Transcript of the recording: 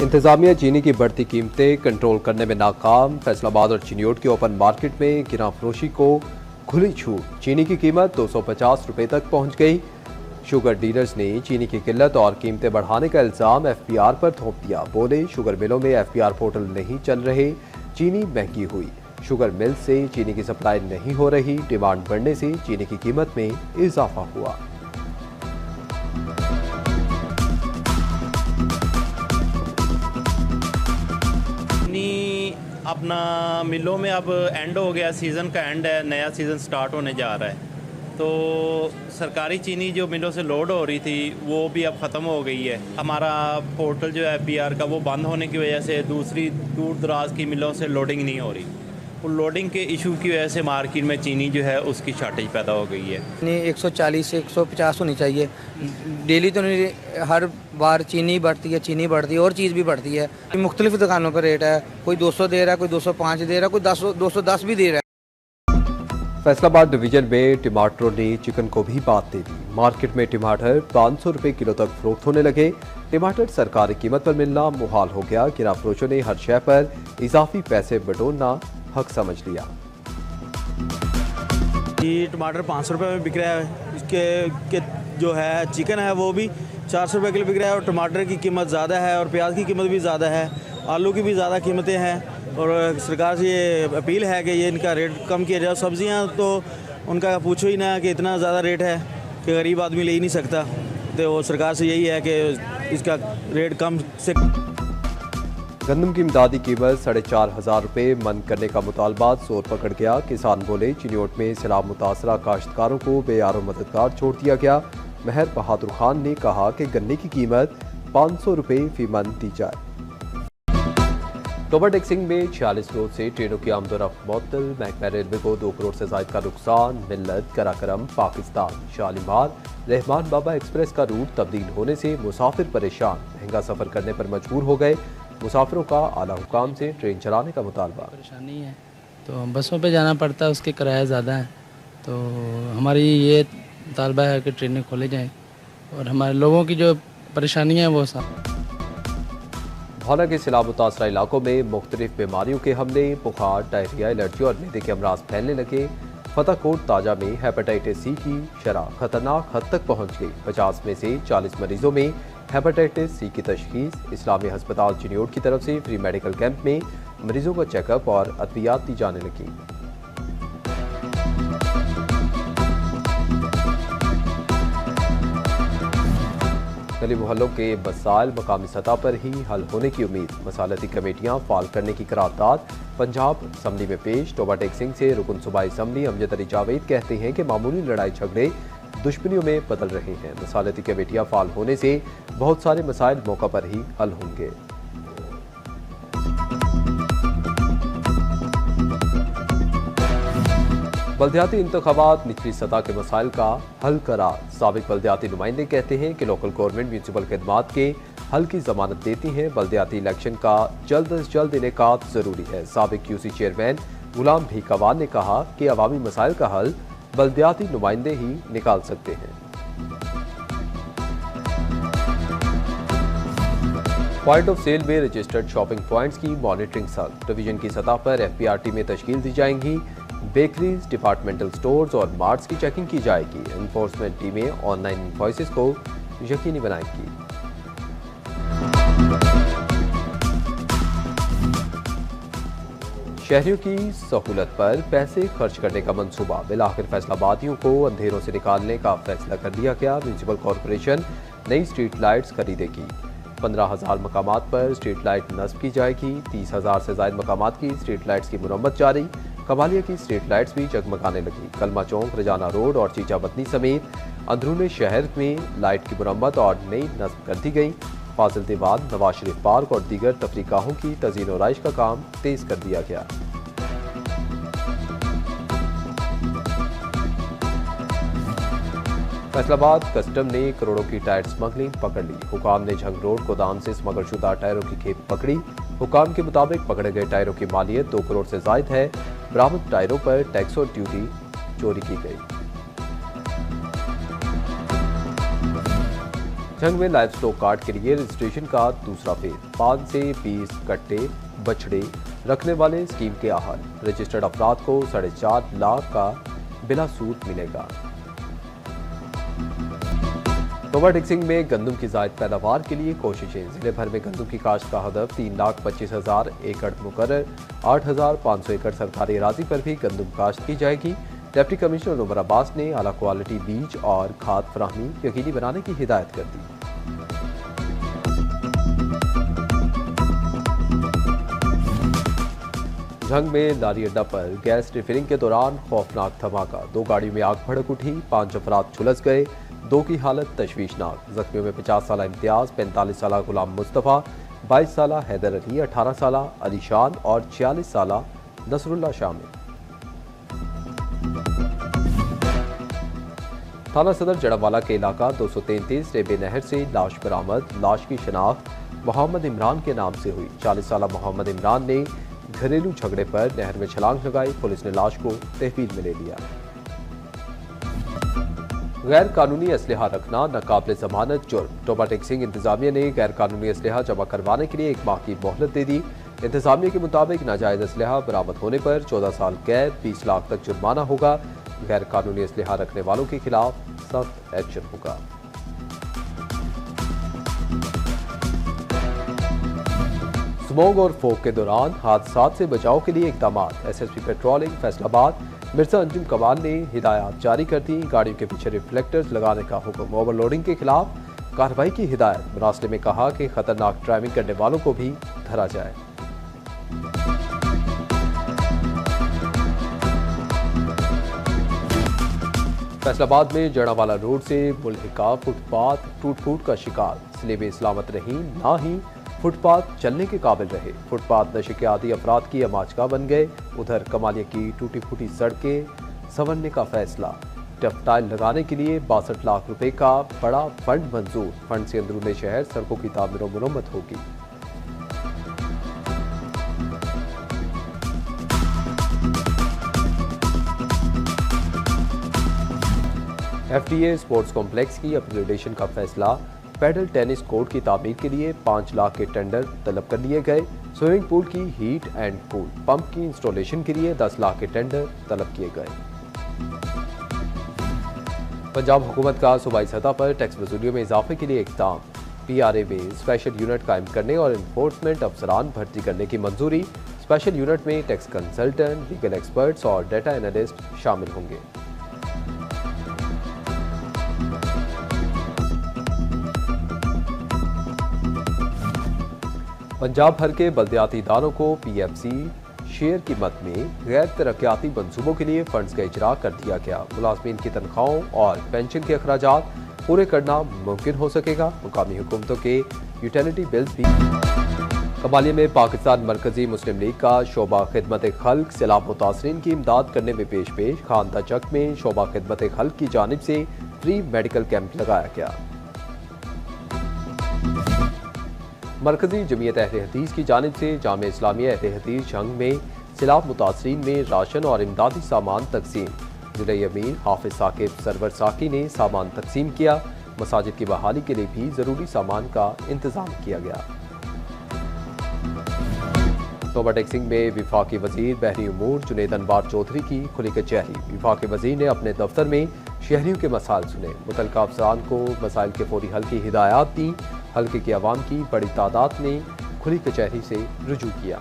इंतजामिया चीनी की बढ़ती कीमतें कंट्रोल करने में नाकाम। फैसलाबाद और चिन्योट की ओपन मार्केट में गिरा फरोशी को खुली छूट। चीनी की कीमत 250 रुपये तक पहुंच गई। शुगर डीलर्स ने चीनी की किल्लत और कीमतें बढ़ाने का इल्जाम एफपीआर पर थोप दिया। बोले शुगर मिलों में एफपीआर पोर्टल नहीं चल रहे, चीनी महंगी हुई। शुगर मिल से चीनी की सप्लाई नहीं हो रही, डिमांड बढ़ने से चीनी की कीमत में इजाफा हुआ। अपना मिलों में अब एंड हो गया, सीज़न का एंड है, नया सीज़न स्टार्ट होने जा रहा है। तो सरकारी चीनी जो मिलों से लोड हो रही थी वो भी अब ख़त्म हो गई है। हमारा पोर्टल जो है एफपीआर का वो बंद होने की वजह से दूसरी दूर दराज की मिलों से लोडिंग नहीं हो रही। वो लोडिंग के इशू की वजह से मार्केट में चीनी जो है उसकी शॉर्टेज पैदा हो गई है। 140 से 150 होनी चाहिए डेली, तो नहीं, हर बार चीनी बढ़ती है और चीज़ भी बढ़ती है। मुख्तलिफ दुकानों पर रेट है, कोई 200 दे रहा है, कोई 205 दे रहा है, कोई 210 भी दे रहा है। फैसलाबाद डिवीजन में टमाटरों ने चिकन को भी बात दे दी। मार्केट में टमाटर 500 रुपये किलो तक फरोख्त होने लगे। टमाटर सरकारी कीमत पर मिलना मुहाल हो गया। गिरा फरोशों ने हर शय पर इजाफी पैसे बटोरना हक समझ लिया। ये टमाटर 500 रुपये में बिक रहा है, इसके जो है चिकन है वो भी 400 रुपये किलो बिक रहा है और टमाटर की कीमत ज़्यादा है और प्याज की कीमत भी ज़्यादा है, आलू की भी ज़्यादा कीमतें हैं। और सरकार से ये अपील है कि ये इनका रेट कम किया जाए। सब्जियां तो उनका पूछो ही ना कि इतना ज़्यादा रेट है कि गरीब आदमी ले ही नहीं सकता। तो सरकार से यही है कि इसका रेट कम से। गंदम की इमदादी कीमत 4,500 रुपये मन करने का मुतालबा जोर पकड़ गया। किसान बोले चिन्योट में सैलाब मुतासरा काश्तकारों को बेयारो मददगार छोड़ दिया गया। महर बहादुर खान ने कहा कि गन्ने की कीमत 500 रुपये फी मन दी जाए। टोबा टेक्सिंग में 46 रोज से ट्रेनों की आमदोरफ्त मुअत्तल। महकमा रेलवे को 2 करोड़ से ज्यादा का नुकसान। मिल्लत, कराकरम, पाकिस्तान, शालीमार, रहमान बाबा एक्सप्रेस का रूट तब्दील होने से मुसाफिर परेशान। महंगा सफर करने पर मजबूर हो गए। मुसाफिरों का आला हुकाम से ट्रेन चलाने का मुतालबा। परेशानी है तो बसों पे जाना पड़ता है, उसके किराया ज़्यादा है। तो हमारी ये मुतालबा है कि ट्रेनें खोले जाएं और हमारे लोगों की जो परेशानियाँ हैं वो सब। भौला के सैलाब मुतासरा इलाकों में मुख्तलिफ बीमारियों के हमले, बुखार, डायरिया, एलर्जी और मैदे के अमराज फैलने लगे। फतेहकोट ताजा में हेपेटाइटिस सी की शरह खतरनाक हद तक पहुंच गई। 50 में से 40 मरीजों में हेपेटाइटिस सी की तशखीस। इस्लामी हस्पताल चिन्योट की तरफ से फ्री मेडिकल कैंप में मरीजों को चेकअप और अद्वियात दी जाने लगी। गली मोहल्लों के मसाइल मकामी सतह पर ही हल होने की उम्मीद। मसालती कमेटियां फाल करने की करारदाद पंजाब असम्बली में पेश। टोबा टेक्सिंग से रुकन सूबाई असम्बली अमजद अली जावेद कहते हैं कि मामूली लड़ाई झगड़े दुश्मनियों में बदल रहे हैं। मसालती कमेटियां फाल होने से बहुत सारे मसाइल मौका पर ही हल होंगे। बल्दियाती इंतखाबात निचली सतह के मसाइल का हल करार। साबिक बल्दियाती नुमाइंदे कहते हैं कि लोकल गवर्नमेंट म्यूनसिपल खिदमात के हल की जमानत देती हैं। बल्दियाती इलेक्शन का जल्द अज जल्द इनेकाद जरूरी है। साबिक क्यूसी चेयरमैन गुलाम भीकवान ने कहा कि अवामी मसाइल का हल बल्दियाती नुमाइंदे ही निकाल सकते हैं। पॉइंट ऑफ सेल में रजिस्टर्ड शॉपिंग पॉइंट्स की मॉनिटरिंग सख्त। डिवीजन की सतह पर एफपीआरटी में तश्कील दी जाएंगी। बेकरीज, डिपार्टमेंटल स्टोर्स और मार्ट्स की चेकिंग की जाएगी। एनफोर्समेंट टीमें ऑनलाइन इनवॉइसेस को यकीनी बनाएंगी। शहरियों की सहूलत पर पैसे खर्च करने का मंसूबा। बिलाखिर फैसलाबादियों को अंधेरों से निकालने का फैसला कर लिया गया। म्यूनसिपल कॉरपोरेशन नई स्ट्रीट लाइट्स खरीदेगी। 15,000 मकामात पर स्ट्रीट लाइट नस्ब की जाएगी। 30,000 से ज्यादा मकामात की स्ट्रीट लाइट्स की मुरम्मत जारी। कबालिया की स्ट्रीट लाइट्स भी जगमगाने लगी। कलमा चौक, रजाना रोड और चीचा बदनी समेत अंदरूनी शहर में लाइट की मुरम्मत और नई नस्ब कर दी गई। फाजिल दीवान, नवाज शरीफ पार्क और दीगर तफरीगाहों की तज़ीन और आइश का काम तेज कर दिया गया। फैसलाबाद कस्टम ने करोड़ों की टायर स्मगलिंग पकड़ ली। हुकाम ने झंग रोड गोदाम से स्मगलशुदा टायरों की खेप पकड़ी। हुकाम के मुताबिक पकड़े गए टायरों की मालियत 2 करोड़ से जायद है। बरामद टायरों पर टैक्स और ड्यूटी चोरी की गई। झंग में लाइव स्टॉक कार्ड के लिए रजिस्ट्रेशन का दूसरा फेज 5 से 20 कट्टे बछड़े रखने वाले स्कीम के आहल रजिस्टर्ड अफराद को 4.5 लाख का बिला सूद मिलेगा। तोबा टिक्सिंग में गंदम की जायद पैदावार के लिए कोशिशें। जिले भर में गंदम की काश्त का हदफ 3,25,000 एकड़ मुकर्रर। 8,500 एकड़ सरकारी अराजी पर भी गंदम काश्त की जाएगी। डिप्टी कमिश्नर उमर अब्बास ने आला क्वालिटी बीज और खाद फराहमी यकीनी बनाने की हिदायत कर दी। झंग में लारी अड्डा पर गैस रिफिलिंग के दौरान खौफनाक धमाका। 2 गाड़ियों में आग भड़क उठी, 5 अफराद झुलस गए, 2 की हालत तशवीशनाक। जख्मियों में 50 साल इम्तियाज, 45 साल गुलाम मुस्तफ़ा, 22 साल हैदर अली, 18 साल अली शान और 46 साल नसरुल्लाह शामिल। थाना सदर जड़ावाला के इलाका 233 रेबे नहर से लाश बरामद। लाश की शनाख्त मोहम्मद इमरान के नाम से हुई। 40 साल मोहम्मद इमरान ने घरेलू झगड़े पर नहर में छलांग लगाई। पुलिस ने लाश को तहवील में ले लिया। गैर कानूनी असलहा रखना नाकाबिले जमानत जुर्म। तोबा टिक्सिंग इंतजामिया ने गैर कानूनी असलहा जमा करवाने के लिए 1 माह की मोहलत दे दी। इंतजामिया के मुताबिक नाजायज असलहा बरामद होने पर 14 साल कैद, 20 लाख तक जुर्माना होगा। गैर कानूनी असलहा रखने वालों के खिलाफ सख्त एक्शन होगा। स्मोग और फोग के दौरान हादसात से बचाव के लिए इकदाम। SSP पेट्रोलिंग फैसलाबाद मिर्जा अंजुम कमाल ने हिदायत जारी कर दी। गाड़ियों के पीछे रिफ्लेक्टर्स लगाने का हुक्म। ओवरलोडिंग के खिलाफ कार्रवाई की हिदायत। मुनासिब में कहा कि खतरनाक ड्राइविंग करने वालों को भी धरा जाए। फैसलाबाद में जड़ावाला रोड से मुल्हिका फुटपाथ टूट फूट का शिकार। स्लेब सलामत रही, ना ही फुटपाथ चलने के काबिल रहे। फुटपाथ नशे के आदी अफराद की अमाचका बन गए। उधर कमालिया की टूटी फूटी सड़कें संवरने का फैसला। टफ टाइल लगाने के लिए 62 लाख रुपए का बड़ा फंड मंजूर। फंड से अंदरूनी शहर सड़कों की तामीर व मुरम्मत होगी। FDA स्पोर्ट्स कॉम्प्लेक्स की अपग्रेडेशन का फैसला। पैडल टेनिस कोर्ट की तामीर के लिए 5 लाख के टेंडर तलब कर लिए गए। स्विमिंग पूल की हीट एंड कूल पंप की इंस्टॉलेशन के लिए 10 लाख के टेंडर तलब किए गए। पंजाब हुकूमत का सूबाई सतह पर टैक्स वसूलियों में इजाफे के लिए इक़दाम। PRA में स्पेशल यूनिट कायम करने और इन्फोर्समेंट अफसरान भर्ती करने की मंजूरी। स्पेशल यूनिट में टैक्स कंसल्टेंट, लीगल एक्सपर्ट्स और डाटा एनालिस्ट शामिल होंगे। पंजाब भर के बल्दियाती इदारों को PFC शेयर कीमत में गैर तरक्याती मंसूबों के लिए फंड्स का इजरा कर दिया गया। मुलाजमीन की तनख्वाहों और पेंशन के अखराजात पूरे करना मुमकिन हो सकेगा। मुकामी हुकूमतों के यूटिलिटी बिल्स भी। कमालिया में पाकिस्तान मरकजी मुस्लिम लीग का शोबा खिदमत खल्क सैलाब मुतासरीन की इमदाद करने में पेश। खानदा चक में शोबा खिदमत खल्क की जानिब से फ्री मेडिकल कैंप लगाया गया। मरकजी जमीयत अहले हदीस की जानिब से जामे इस्लामिया अहले हदीस झंग में सैलाब मुतासरीन में राशन और इमदादी सामान तकसीम। जिले अमीर हाफिज साकिब सरवर साकी ने सामान तकसीम किया। मसाजिद की बहाली के लिए भी ज़रूरी सामान का इंतज़ाम किया गया। तोबा टिक्सिंग में विफाकी वजीर बहरी उमूर जुनेद अनवार चौधरी की खुली कचहरी। विफाकी वजीर ने अपने दफ्तर में शहरियों के मसाइल सुने। मुतल्लिका अफसरान को मसाइल के फौरी हल की हिदायत दी। हल्के की आवाम की बड़ी तादाद ने खुली कचहरी से रुजू किया।